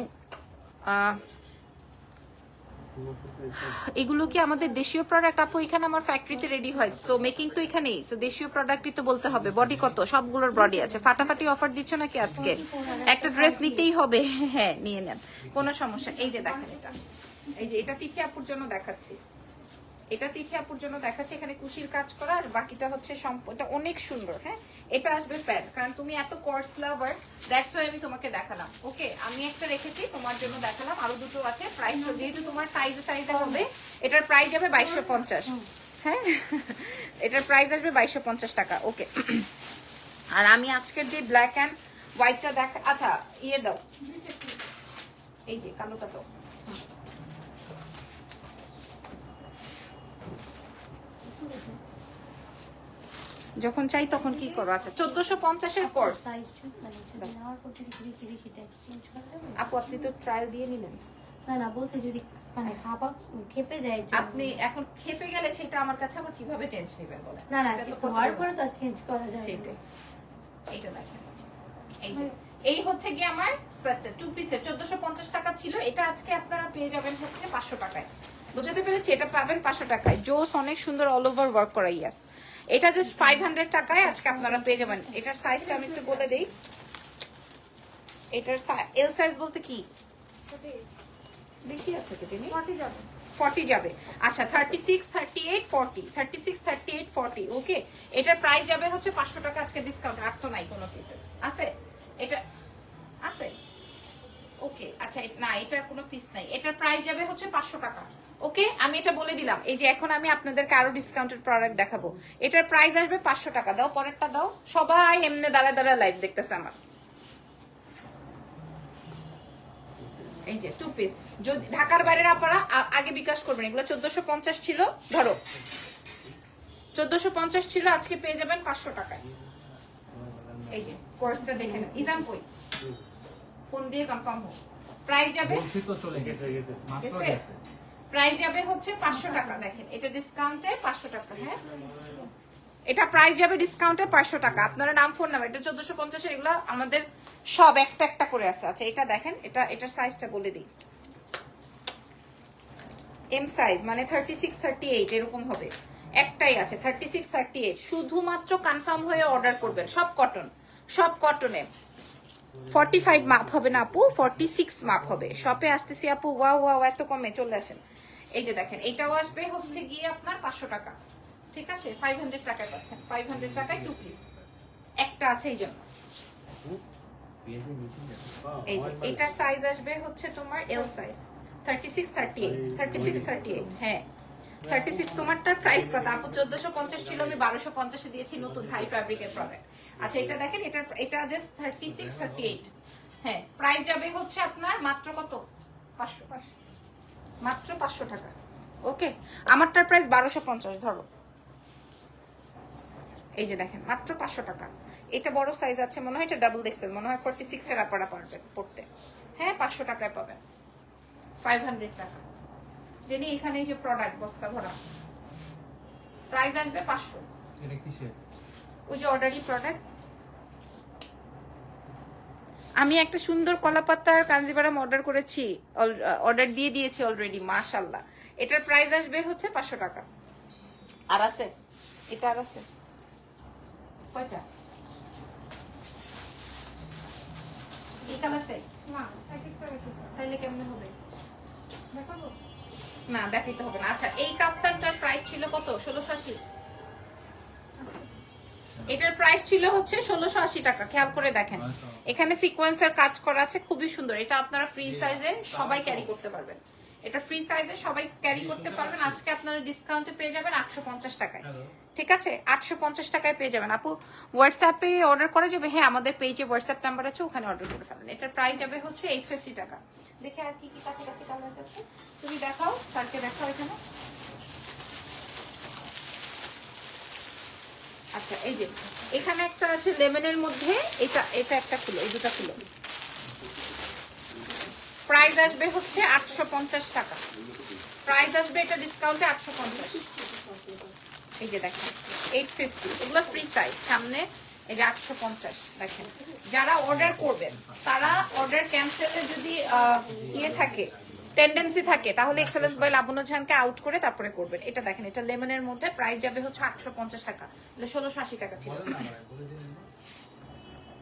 এগুলো কি আমাদের দেশীয় প্রোডাক্ট আপু? এখানে আমার ফ্যাক্টরিতে রেডি হয়, সো মেকিং তো এখানেই, সো দেশীয় প্রোডাক্টই তো বলতে হবে। বডি কত? সবগুলোর বডি আছে। ফাটাফাটি অফার দিচ্ছ নাকি আজকে? একটা ড্রেস নিতেই হবে। হ্যাঁ, নিয়ে নেন, কোনো সমস্যা। এই যে দেখেন, এটা এই যে এটা তিথি আপুর জন্য দেখাচ্ছি, এটা তিথি আপুর জন্য দেখাচ্ছি। এখানে কুশির কাজ করা, আর বাকিটা হচ্ছে এটা অনেক সুন্দর। হ্যাঁ, এটা আসবে প্যান্ট, কারণ তুমি এত কোর্স লাভার, দ্যাটস ওয়াই আমি তোমাকে দেখালাম। ওকে, আমি একটা রেখেছি তোমার জন্য, দেখালাম। আরো দুটো আছে। প্রাইস যেহেতু তোমার সাইজে হবে, এটার প্রাইস যাবে 2250। হ্যাঁ, এটার প্রাইস আসবে 2250 টাকা। ওকে, আর আমি আজকের যে ব্ল্যাক অ্যান্ড হোয়াইটটা দেখা, আচ্ছা ইয়ে দাও, এই যে কালোটা দাও। যখন চাই তখন কি করো? আচ্ছা, 1450-এর কোর্স। আপু আপনি তো ট্রায়াল দিয়ে নিলেন। না না, বলছে যদি মানে খাবার খেপে যায়। আপনি এখন খেপে গেলে সেটা আমার কাছে আবার কিভাবে চেঞ্জ নেবেন বলেন? না না, এটা তো হওয়ার possible পরে না। তো আর চেঞ্জ করা যায় না। সেটাই। এইটা দেখেন, এই যে এই হচ্ছে কি আমার সেটটা 2 পিসের 1450 টাকা ছিল। এটা আজকে আপনারা পেয়ে যাবেন হচ্ছে 500 টাকায়। বুঝতে পেরেছি? এটা পাবেন 500 টাকায়। জোস, অনেক সুন্দর অল ওভার ওয়ার্ক করা। ইয়াস, এটা জাস্ট 500 টাকায় আজকে আপনারা পেয়ে যাবেন। এটার সাইজটা আমি একটু বলে দেই। এটার এল সাইজ বলতে কি বেশি আছে তো তিনি? 40 যাবে। 40 যাবে। আচ্ছা, 36, 38, 40, 36, 38, 40। ওকে, এটার প্রাইস যাবে হচ্ছে 500 টাকা আজকে ডিসকাউন্ট। আর তো নাই কোনো পিসেস আছে? এটা আছে? ওকে, আচ্ছা না, এটার কোনো পিস নাই। এটার প্রাইস যাবে হচ্ছে 500 টাকা। ওকে, আমি এটা বলে দিলাম। এই যে এখন আমি আপনাদেরকে আরো ডিসকাউন্টেড প্রোডাক্ট দেখাবো। এটার প্রাইস আসবে 500 টাকা। দাও পরেরটা দাও। সবাই এমনি দাঁড়া দাঁড়া লাইভ দেখতেছে আমার। এই যে 2 পিস। যদি ঢাকার বাইরের আপনারা আগে বিকাশ করবেন। এগুলো 1450 ছিল, ধরো 1450 ছিল, আজকে পেয়ে যাবেন 500 টাকায়। এই যে কোর্সটা দেখে নেন। ইজান কই? ফোন দিয়ে কনফার্ম হোক। প্রাইস যাবে, বলছি তো চলে গেছে মাত্র গেছে? গেছে। প্রাইস যাবে হচ্ছে 500 টাকা। দেখেন, এটা ডিসকাউন্টে 500 টাকা। হ্যাঁ, এটা প্রাইস যাবে ডিসকাউন্টে 500 টাকা। আপনারা নাম ফোন নাম্বার, এটা 1450 এর, এগুলো আমাদের সব একটা একটা করে আছে। আচ্ছা, এটা দেখেন, এটার সাইজটা বলে দিই। এম সাইজ মানে 36, 38 এরকম হবে। একটাই আছে 36, 38। শুধুমাত্র কনফার্ম হয়ে অর্ডার করবেন। সব কটন, সব কটনে। 45 মাপ হবে না আপু, 46 মাপ হবে। শপে আসতেছি আপু। ওয়াও ওয়াও, এত কমে? চলে আসেন। এই যে দেখেন, এটাও আসবে হচ্ছে গিয়ে আপনার 500 টাকা। ঠিক আছে, 500 টাকায় পাচ্ছেন। 500 টাকায় 2 পিস। একটা আছে এই জন্য। এই যে এটার সাইজ আসবে হচ্ছে তোমার এল সাইজ, 36, 38, 36, 38। হ্যাঁ, 36। তোমারটার প্রাইস কত আপু? 1450 ছিল, আমি 1250-এ দিয়েছি। নতুন থাই ফ্যাব্রিকের প্রোডাক্ট। আচ্ছা, এটা দেখেন, এটা জাস্ট 36, 38। হ্যাঁ, প্রাইস যাবে হচ্ছে আপনার মাত্র কত? 500, মাত্র 500 টাকা। ওকে, আমারটার প্রাইস 1250 ধরো। এই যে দেখেন, মাত্র 500 টাকা। এটা বড় সাইজ আছে মনে হয়, এটা ডাবল এক্সেল মনে হয়, 46 এর আপনারা পারবেন পড়তে। হ্যাঁ, 500 টাকায় পাবেন। 500 টাকা। জেনি, এখানে এই যে প্রোডাক্ট বস্তা ভরা, প্রাইস আসবে 500। এটা কিসের? ওই যে অর্ডারি প্রোডাক্ট। আমি একটা সুন্দর কলাপাতার কাঞ্জিবারাম অর্ডার করেছি, অর্ডার দিয়ে দিয়েছি অলরেডি। মাশাআল্লাহ, এটার প্রাইস আসবে হচ্ছে 500 টাকা। আর আছে, এটা আর আছে কয়টা? এই কালারটাই না, এক একটা রেখে দাও। তাহলে কেমনে হবে? দেখাবো? না, দেখাইতে হবে না। আচ্ছা, এই কাপ্তানটার প্রাইস ছিল কত? 1680। এটার প্রাইস ছিল হচ্ছে 1680 টাকা। খেয়াল করে দেখেন, এখানে সিকোয়েন্সের কাজ করা আছে, খুবই সুন্দর। এটা আপনারা ফ্রি সাইজে সবাই ক্যারি করতে পারবেন, এটা ফ্রি সাইজে সবাই ক্যারি করতে পারবেন। আজকে আপনারা ডিসকাউন্টে পেয়ে যাবেন 850 টাকায়, ঠিক আছে? 850 টাকায় পেয়ে যাবেন। আপু হোয়াটসঅ্যাপে অর্ডার করা যাবে? হ্যাঁ, আমাদের পেজে হোয়াটসঅ্যাপ নাম্বার আছে, ওখানে অর্ডার করে ফেলেন। এটার প্রাইস যাবে হচ্ছে 850 টাকা। দেখে আর কি কি কাছাকাছি কালার আছে, তুমি দেখাও, স্যারকে দেখাও এখানে। আচ্ছা, এই যে এখানে একটা আছে লেমনের মধ্যে, এটা এটা একটা খুলো, এই দুটো খুলো। প্রাইস আসবে হচ্ছে 850 টাকা, প্রাইস আসবে এটা ডিসকাউন্টে 850। এই যে দেখেন 850, এগুলো ফ্রি সাইজ, সামনে এই যে 850। দেখেন যারা অর্ডার করবেন তারা অর্ডার ক্যান্সেলের যদি ইয়ে থাকে, টেন্ডেন্সি থাকে, তাহলে এক্সেলেন্স বাই লাবণ্য জাহানকে আউট করে তারপরে করবেন। এটা দেখেন, এটা লেমনের মধ্যে, প্রাইস যাবে হচ্ছে 850 টাকা, এটা 1680 টাকা ছিল।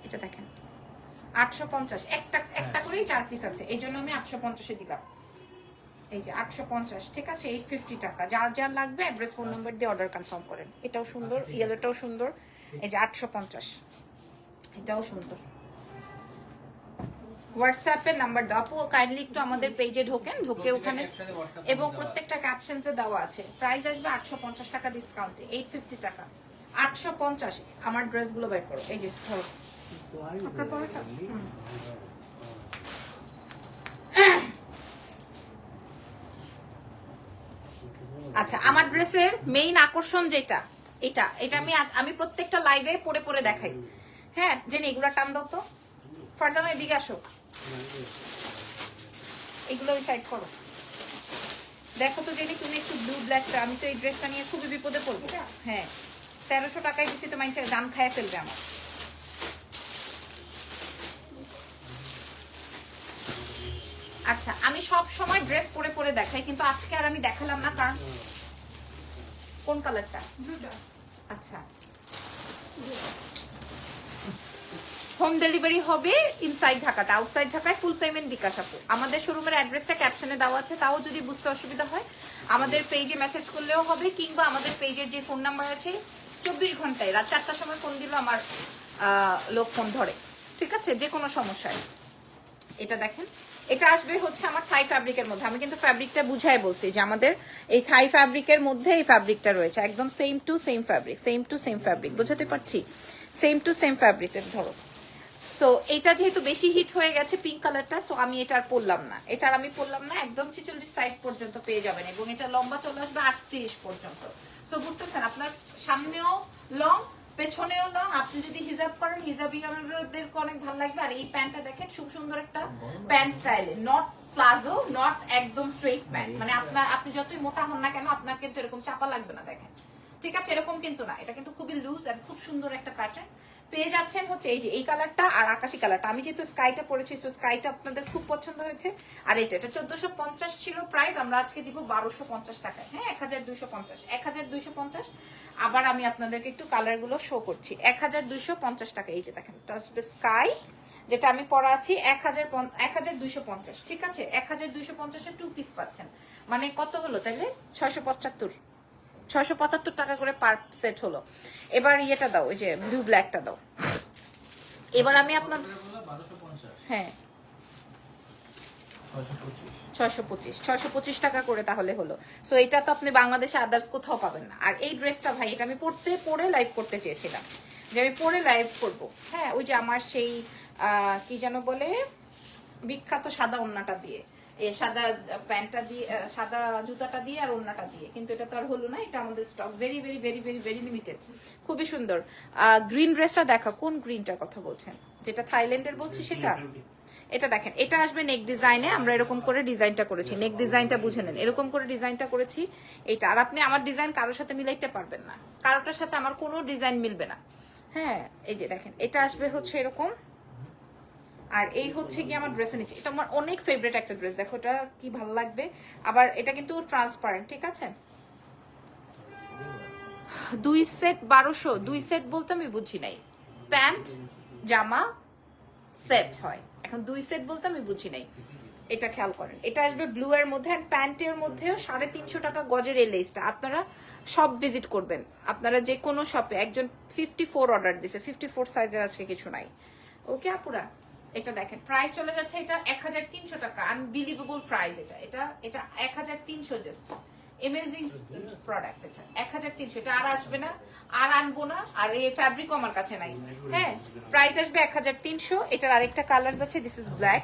এটা দেখেন 850, একটা করেই 4 পিস আছে, এই জন্য আমি 850-এ দিলাম। এই যে 850, ঠিক আছে? 850 টাকা। যার যার লাগবে অ্যাড্রেস ফোন নাম্বার দিয়ে অর্ডার কনফার্ম করেন। এটাও সুন্দর, ইয়েলোটাও সুন্দর। এই যে 850, এটাও সুন্দর। হোয়াটসঅ্যাপে নাম্বার দাও আপু, কাইন্ডলি একটু আমাদের পেজে ঢোকেন, ঢোকে ওখানে, এবং প্রত্যেকটা ক্যাপশনসে দেওয়া আছে। প্রাইস আসবে 850 টাকা ডিসকাউন্টে, 850 টাকা, 850। আমার ড্রেসগুলো বের করো, এই যে ধরো আপনার পরেরটা। আচ্ছা, আমার ড্রেসের মেইন আকর্ষণ যেটা, এটা এটা আমি প্রত্যেকটা লাইভে পরে পরে দেখাই। হ্যাঁ, জেনে এগুলো টান দাও তো, ফারজানা এদিকে আসো, এগুলো ওই সাইড করো। দেখো তো জেনে, তুমি একটু ব্লু ব্ল্যাকটা, আমি তো এই ড্রেসটা নিয়ে খুবই বিপদে পড়বো। হ্যাঁ, 1300 টাকায় দিচ্ছি তো মানুষের দাম খায় ফেলবে আমার। আচ্ছা, আমি সব সময় ড্রেস পরে পরে দেখাই, কিন্তু আজকে আর আমি দেখালাম না, কারণ কোন কালারটা? আচ্ছা, হোম ডেলিভারি হবে ইনসাইড ঢাকাতে, আউটসাইড ঢাকায় ফুল পেমেন্ট বিকাশ আপু। আমাদের শোরুমের অ্যাড্রেসটা ক্যাপশনে দেওয়া আছে, তাও যদি বুঝতে অসুবিধা হয় আমাদের পেজে মেসেজ করলেও হবে, কিংবা আমাদের পেজের যে ফোন নাম্বার আছে 24 ঘন্টায় রাত 4টার সময় ফোন দিলে আমার লোক ফোন ধরে, ঠিক আছে? যে কোনো সমস্যায়। এটা দেখেন, এটা আসবে হচ্ছে আমার থাই ফ্যাব্রিকের মধ্যে। আমি কিন্তু ফ্যাব্রিকটা বুঝাই বলছি যে আমাদের এই থাই ফ্যাব্রিকের মধ্যে এই ফ্যাব্রিকটা রয়েছে, একদম same to same fabric, same to same fabric, বুঝাতে পারছি? সেম টু সেম ফ্যাব্রিকের ধরো। সো এটা যেহেতু বেশি হিট হয়ে গেছে পিঙ্ক কালারটা, সো আমি এটা আর পরলাম না, এটা আর আমি পরলাম না। একদম 46 সাইজ পর্যন্ত পেয়ে যাবেন, এবং এটা লম্বা চলে আসবে 38 পর্যন্ত। সো বুঝতেছেন, আপনার সামনেও লং, পেছনেও লং। আপনি যদি হিজাব করেন, হিজাবিয়ানদেরকে অনেক ভালো লাগবে। আর এই প্যান্টটা দেখেন, খুব সুন্দর একটা প্যান্ট স্টাইলে, নট প্লাজো, নট একদম স্ট্রেট প্যান্ট। মানে আপনি যতই মোটা হন না কেন, আপনার কিন্তু এরকম চাপা লাগবে না। দেখেন, ঠিক আছে? এরকম কিন্তু না, এটা কিন্তু খুবই লুজ আর খুব সুন্দর একটা প্যাটার্ন পেয়ে যাচ্ছেন। হচ্ছে এই যে এই কালারটা আর আকাশি কালারটা, আমি যেহেতু স্কাইটা পরেছি, তো স্কাইটা আপনাদের খুব পছন্দ হয়েছে। আর এটা 1450 ছিল প্রাইস, আমরা আজকে দিব 1250 টাকায়। হ্যাঁ, 1250, 1250। আবার আমি আপনাদেরকে একটু কালার গুলো শো করছি। 1250 টাকা। এই যে দেখেন, স্কাই যেটা আমি পরা আছি 1250, ঠিক আছে? 1250-এ 2 পিস পাচ্ছেন, মানে কত হলো তাইলে? 675 টাকা করে পার সেট হলো। এবার ইয়েটা দাও, ওই যে ব্লু ব্ল্যাকটা দাও। এবার আমি আপনার, হ্যাঁ 625 টাকা করে তাহলে হলো। সো এটা তো আপনি বাংলাদেশে আদার্স কোথাও পাবেন না। আর এই ড্রেসটা ভাই, এটা আমি পরে লাইভ করতে চেয়েছিলাম, যে আমি পরে লাইভ করব। হ্যাঁ, ওই যে আমার সেই কি যেন বলে, বিখ্যাত সাদা ওড়নাটা দিয়ে, সাদা প্যান্টটা দিয়ে, সাদা জুতাটা দিয়ে, আর ওড়নাটা দিয়ে। কিন্তু এটা তো আর হলো না, এটা আমাদের stock very very very very very limited. খুবই সুন্দর। গ্রিন ড্রেসটা দেখা, কোন গ্রিনটার কথা বলছেন? যেটা থাইল্যান্ডের বলছি সেটা? এটা দেখেন, এটা আসবে নেক ডিজাইনে, আমরা এরকম করে ডিজাইনটা করেছি। নেক ডিজাইনটা বুঝে নেন, এরকম করে ডিজাইনটা করেছি এটা। আর আপনি আমার ডিজাইন কারোর সাথে মিলাইতে পারবেন না, কারোটার সাথে আমার কোনো ডিজাইন মিলবে না। হ্যাঁ, এই যে দেখেন, এটা আসবে হচ্ছে এরকম। আর এই হচ্ছে কি আমার ড্রেসের নিচে, এটা আমার অনেক ফেভারিট একটা ড্রেস। দেখো এটা কি ভালো লাগবে। আবার এটা কিন্তু ট্রান্সপারেন্ট, ঠিক আছে? 2 সেট 1200, 2 সেট বলতে আমি বুঝি নাই, প্যান্ট জামা সেট হয়। এখন 2 সেট বলতে আমি বুঝি নাই, এটা খেয়াল করেন। এটা আসবে ব্লু এর মধ্যে, আর প্যান্টের মধ্যেও 350 টাকা গজের এই লেসটা। আপনারা সব ভিজিট করবেন, আপনারা যে কোনো শপে। একজন 54 অর্ডার দিছে, 54 সাইজের আজকে কিছু নাই। ওকে আপুরা, এটা দেখেন প্রাইস চলে যাচ্ছে এটা 1300 টাকা। আনবিলিভেবল প্রাইস এটা এটা এটা 1300 জাস্ট অ্যামেজিং প্রোডাক্ট। এটা 1300, এটা আর আসবে না, আর আনবো না। আর এই ফ্যাব্রিকও আমার কাছে নাই। হ্যাঁ, প্রাইস আসবে 1300। এটার আরেকটা কালার আছে, দিস ইজ ব্ল্যাক।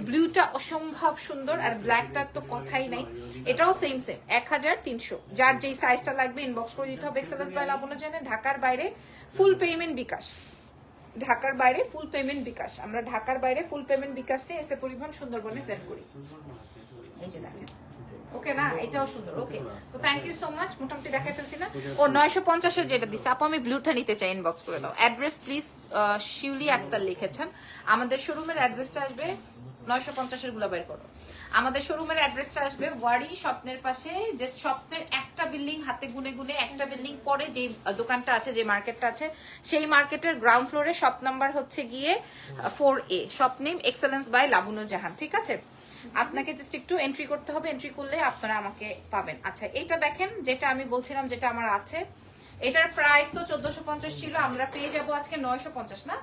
ব্লুটা অসম্ভব সুন্দর, আর ব্ল্যাকটার তো কথাই নাই। এটাও সেম 1300। যার যেই সাইজটা লাগবে ইনবক্স করে দিতে হবে। এক্সেলেন্স বাই লাবণ্য জানে। ঢাকার বাইরে ফুল পেমেন্ট বিকাশ, ঢাকার বাইরে ফুল পেমেন্ট বিকাশ। আমরা ঢাকার বাইরে ফুল পেমেন্ট বিকাশ নিয়ে এসে পরিবহন সুন্দরবনে সেন্ড করি। এই যে দেখেন, ওকে না, এটাও সুন্দর। Okay, so thank you so much. মোটামুটি দেখাই ফেলছি না? ও 950 এর যেটা দিছে আপু, আমি ব্লুটা নিতে চাই, ইনবক্স করে দাও। অ্যাড্রেস প্লিজ শিউলি আক্তার লিখেছেন। আমাদের শোরুমের অ্যাড্রেসটা আসবে 950 এর গুলা বের করো। আমাদের শোরুমের অ্যাড্রেসটা আসবে ওয়ারি স্বপ্নের পাশে, যে স্বপ্নের একটা বিল্ডিং হাতে গুনে গুনে একটা বিল্ডিং পরে যে দোকানটা আছে, যে মার্কেটটা আছে, সেই মার্কেটের গ্রাউন্ড ফ্লোরে শপ নাম্বার হচ্ছে গিয়ে 4A। Shop name excellence by Labanya Jahan. ঠিক আছে, আপনাকে জাস্ট একটু এন্ট্রি করতে হবে, এন্ট্রি করলে আপনারা আমাকে পাবেন। আচ্ছা, এইটা দেখেন, যেটা আমি বলছিলাম, যেটা আমার আছে, এটার প্রাইস তো 1450 ছিল, আমরা পেয়ে যাবো আজকে 950 না,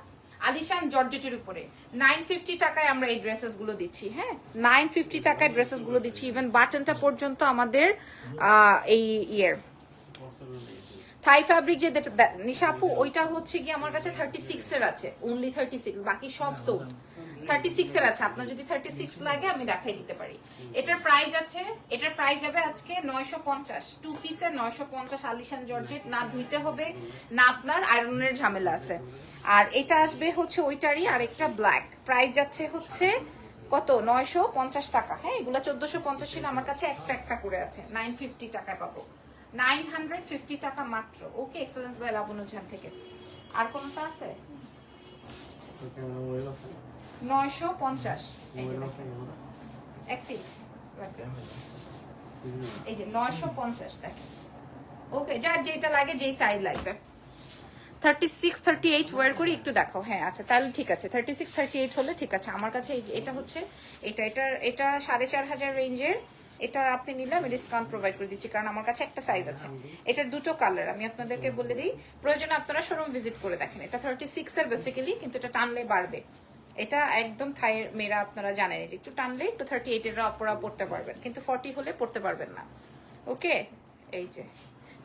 আলিশান জর্জেটের উপরে 950 টাকায় আমরা এই ড্রেসেস গুলো দিচ্ছি। হ্যাঁ, 950 টাকায় ড্রেসেস গুলো দিচ্ছি। ইভেন বাটনটা পর্যন্ত আমাদের এই ইয়ের থাই ফ্যাব্রিক যে নিশাপু, ওইটা হচ্ছে কি আমার কাছে 36 এর আছে, অনলি 36, বাকি সব সোল্ড। 36 এর আছে, আপনার যদি 36 লাগে আমি দেখাই দিতে পারি। এটার প্রাইস আছে, এটার প্রাইস যাবে আজকে 950। 2 পিসের 950 আলিশান জর্জেট, না ধুইতে হবে না আপনার আয়রনের ঝামেলা আছে। আর এটা আসবে হচ্ছে ওইটারই আরেকটা ব্ল্যাক, প্রাইস যাচ্ছে হচ্ছে কত, 950 টাকা। হ্যাঁ, এগুলা 1450 ছিল, আমার কাছে একটা একটা করে আছে, 950 টাকায় পাবো, 950 টাকা মাত্র। ওকে, এক্সেলেন্স বাই লাবণ্য জাহান থেকে। আর কোনটা আছে? 950। এই যে একটি এই যে 950 দেখেন। ওকে, যার যেটা লাগে, যেই সাইজ লাগবে। 36 38 ওয়্যার করি, একটু দেখাও। হ্যাঁ, আচ্ছা তাহলে ঠিক আছে, 36 38 হলে ঠিক আছে। আমার কাছে এটা হচ্ছে এটা 4500 রেঞ্জের। এটা আপনি নিলে আমি ডিসকাউন্ট প্রোভাইড করে দিচ্ছি, কারণ আমার কাছে একটা সাইজ আছে। এটার দুটো কালার আমি আপনাদেরকে বলে দিই, প্রয়োজনে আপনারা শোরুম ভিজিট করে দেখেন। এটা 36 এর বেসিক্যালি, কিন্তু এটা টানলে বাড়বে। এটা একদম থাইয়ের মেয়েরা আপনারা জানেন, যে একটু টানলে একটু 38 এর অপরা পড়তে পারবেন, কিন্তু 40 হলে পড়তে পারবেন না। ওকে, এই যে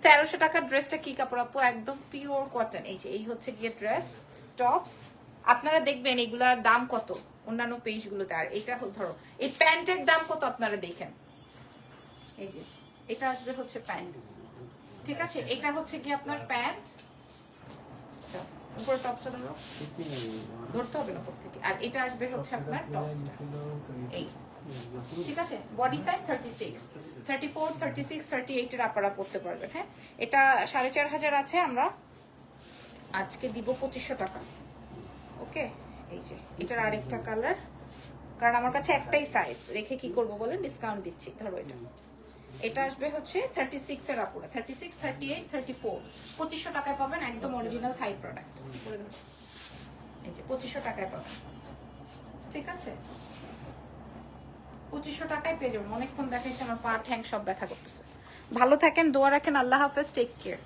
1300 টাকার ড্রেসটা কি কাপড় আপু? একদম পিওর কটন। এই যে এই হচ্ছে গিয়ে ড্রেস টপস, আপনারা দেখবেন এগুলার দাম কত অন্যান্য পেজগুলোতে। আর এটা ধরো এই প্যান্টের দাম কত আপনারা দেখেন। এই যে এটা আসবে হচ্ছে প্যান্ট, ঠিক আছে, এটা হচ্ছে কি আপনার প্যান্ট, উপরে টপসটা ধরতে হবে না উপর থেকে। আর এটা আসবে হচ্ছে আপনার টপসটা, এই ঠিক আছে। বডি সাইজ 36, 34, 36, 38 এর আপনারা পড়তে পারবেন। হ্যাঁ, এটা 4500 আছে, আমরা আজকে দিব 2500 টাকা। ওকে, এই যে এটার আরেকটা কালার, কারণ আমার কাছে একটাই সাইজ রেখে কি করব বলেন, ডিসকাউন্ট দিচ্ছি। ধরো এটা আসবে হচ্ছে 36 এর আপুরা, 36, 38, 34, 2500 টাকায় পাবেন, একদম অরিজিনাল থাই প্রোডাক্ট। এই যে 2500 টাকায় পাবেন, ঠিক আছে, 2500 টাকায় পেয়ে যাবেন। অনেকক্ষণ দেখাইছে, আমার পা ঠ্যাং সব ব্যথা করতেছে। ভালো থাকেন, দোয়া রাখেন, আল্লাহ হাফেজ, টেক কেয়ার।